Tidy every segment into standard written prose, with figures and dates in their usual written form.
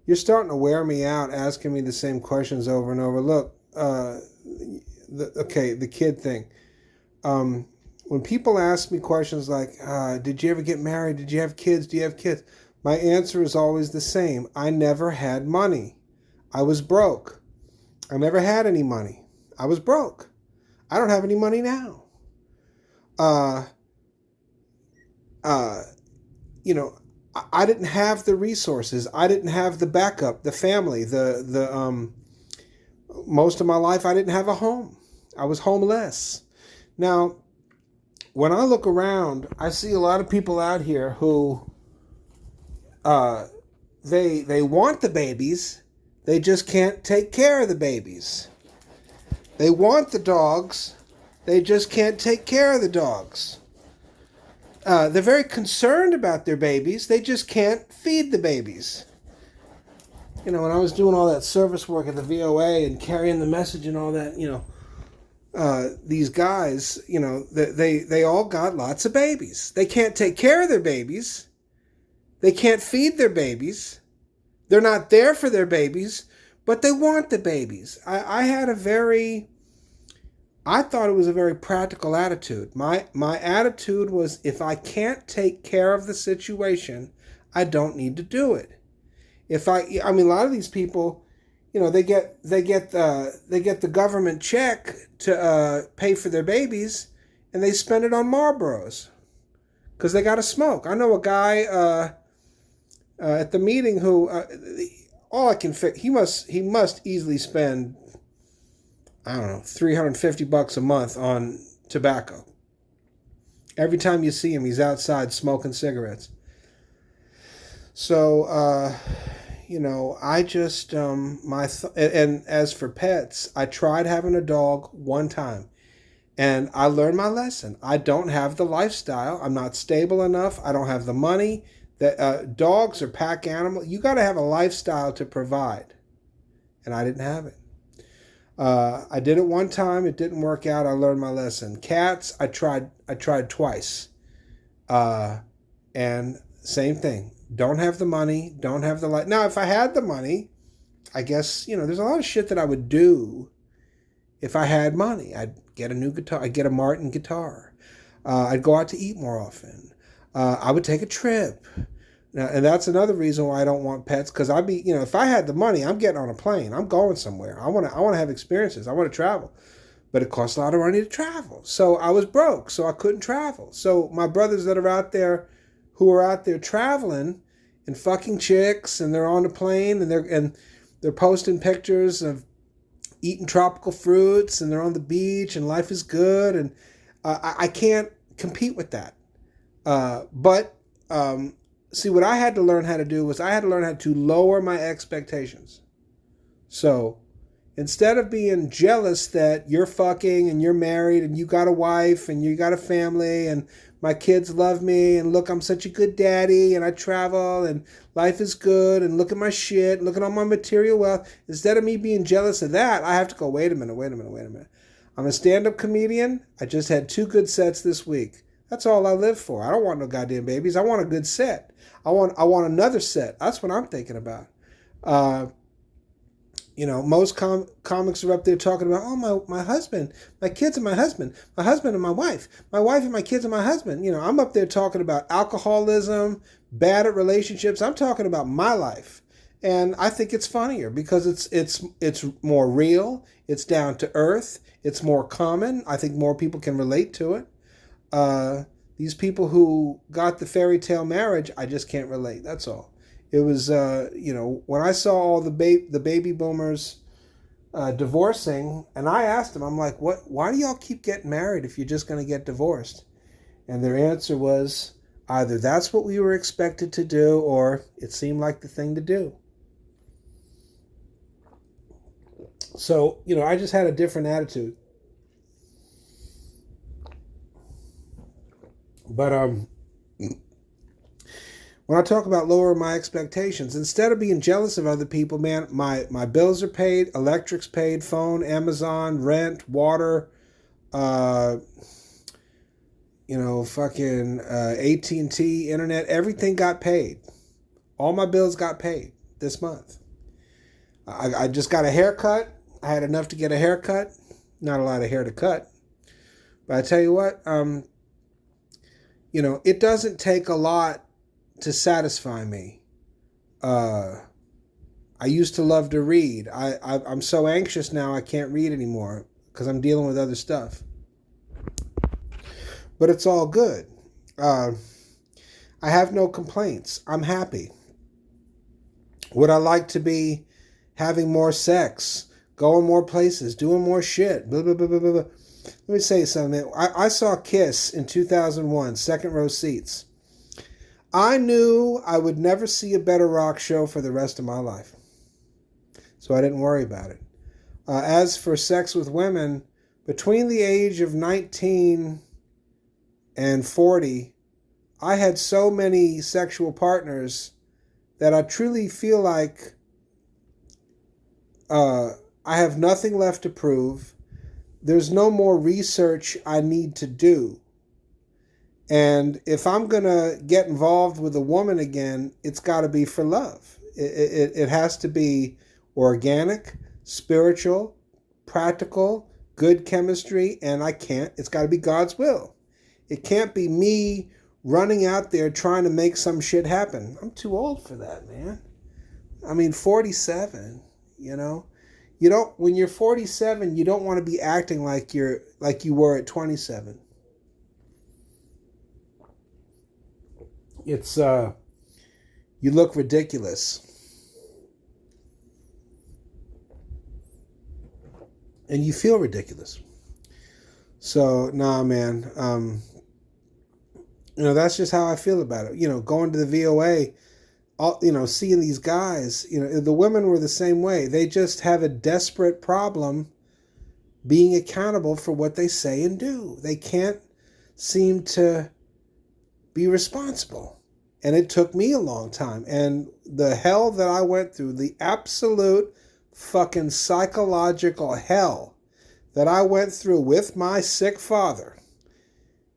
you're starting to wear me out asking me the same questions over and over. Look, the kid thing. Um, when people ask me questions like, did you ever get married? Did you have kids? Do you have kids? My answer is always the same. I never had money. I was broke. I never had any money. I was broke. I don't have any money now. Uh, uh, you know, I didn't have the resources. I didn't have the backup, the family, most of my life I didn't have a home. I was homeless. Now, when I look around, I see a lot of people out here who uh, they want the babies, they just can't take care of the babies. They want the dogs, they just can't take care of the dogs. They're very concerned about their babies, they just can't feed the babies. You know, when I was doing all that service work at the VOA and carrying the message and all that, these guys, they all got lots of babies. They can't take care of their babies. They can't feed their babies. They're not there for their babies, but they want the babies. I thought it was a very practical attitude. My attitude was, if I can't take care of the situation, I don't need to do it. A lot of these people, they get the government check to pay for their babies, and they spend it on Marlboros because they got to smoke. I know a guy at the meeting who all I can fit. He must easily spend, I don't know, $350 a month on tobacco. Every time you see him, he's outside smoking cigarettes. So, I just, and as for pets, I tried having a dog one time and I learned my lesson. I don't have the lifestyle. I'm not stable enough. I don't have the money. That dogs are pack animals. You got to have a lifestyle to provide. And I didn't have it. I did it one time. It didn't work out. I learned my lesson. Cats, I tried twice. And same thing. Don't have the money, don't have the light. Now, if I had the money, I guess, there's a lot of shit that I would do if I had money. I'd get a new guitar, I'd get a Martin guitar. I'd go out to eat more often. I would take a trip. Now, and that's another reason why I don't want pets, because if I had the money, I'm getting on a plane. I'm going somewhere. I want to have experiences. I want to travel. But it costs a lot of money to travel. So I was broke, so I couldn't travel. So my brothers that are out there, who are out there traveling and fucking chicks, and they're on the plane and they're posting pictures of eating tropical fruits, and they're on the beach and life is good, and I can't compete with that. But see, what I had to learn how to do was I had to learn how to lower my expectations. So instead of being jealous that you're fucking and you're married and you got a wife and you got a family and my kids love me and look, I'm such a good daddy and I travel and life is good and look at my shit, look at all my material wealth. Instead of me being jealous of that, I have to go, wait a minute. I'm a stand-up comedian. I just had 2 good sets this week. That's all I live for. I don't want no goddamn babies. I want a good set. I want another set. That's what I'm thinking about. Most comics are up there talking about, my husband, my kids and my husband and my wife and my kids and my husband. I'm up there talking about alcoholism, bad at relationships. I'm talking about my life. And I think it's funnier because it's more real. It's down to earth. It's more common. I think more people can relate to it. These people who got the fairy tale marriage, I just can't relate. That's all. It was, when I saw all the baby boomers divorcing, and I asked them, I'm like, why do y'all keep getting married if you're just going to get divorced? And their answer was, either that's what we were expected to do, or it seemed like the thing to do. So, I just had a different attitude. But when I talk about lowering my expectations, instead of being jealous of other people, man, my bills are paid, electric's paid, phone, Amazon, rent, water, fucking AT&T, internet, everything got paid. All my bills got paid. this month. I just got a haircut. I had enough to get a haircut. Not a lot of hair to cut. But I tell you what, it doesn't take a lot to satisfy me. I used to love to read. I'm so anxious now I can't read anymore because I'm dealing with other stuff. But it's all good. I have no complaints. I'm happy. Would I like to be having more sex, going more places, doing more shit? Blah, blah, blah, blah, blah. Let me say something. I saw Kiss in 2001, second row seats. I knew I would never see a better rock show for the rest of my life. So I didn't worry about it. As for sex with women, between the age of 19 and 40, I had so many sexual partners that I truly feel like I have nothing left to prove. There's no more research I need to do. And if I'm going to get involved with a woman again, it's got to be for love. It has to be organic, spiritual, practical, good chemistry, and it's got to be God's will. It can't be me running out there trying to make some shit happen. I'm too old for that, man. 47, You don't, when you're 47, you don't want to be acting like you were at 27. It's you look ridiculous. And you feel ridiculous. So, nah, man. That's just how I feel about it. Going to the VOA, seeing these guys, the women were the same way. They just have a desperate problem being accountable for what they say and do. They can't seem to be responsible. And it took me a long time. And the hell that I went through, the absolute fucking psychological hell that I went through with my sick father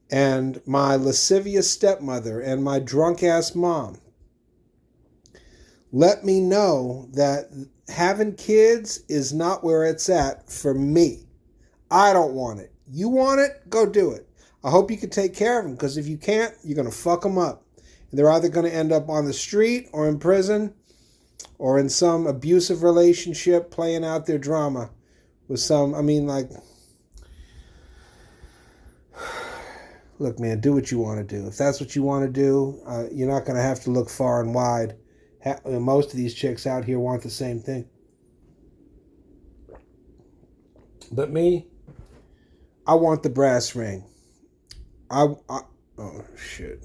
and my lascivious stepmother and my drunk-ass mom, let me know that having kids is not where it's at for me. I don't want it. You want it? Go do it. I hope you can take care of them, because if you can't, you're going to fuck them up. They're either going to end up on the street or in prison or in some abusive relationship playing out their drama with some, look, man, do what you want to do. If that's what you want to do, you're not going to have to look far and wide. Most of these chicks out here want the same thing. But me, I want the brass ring. Oh, shit.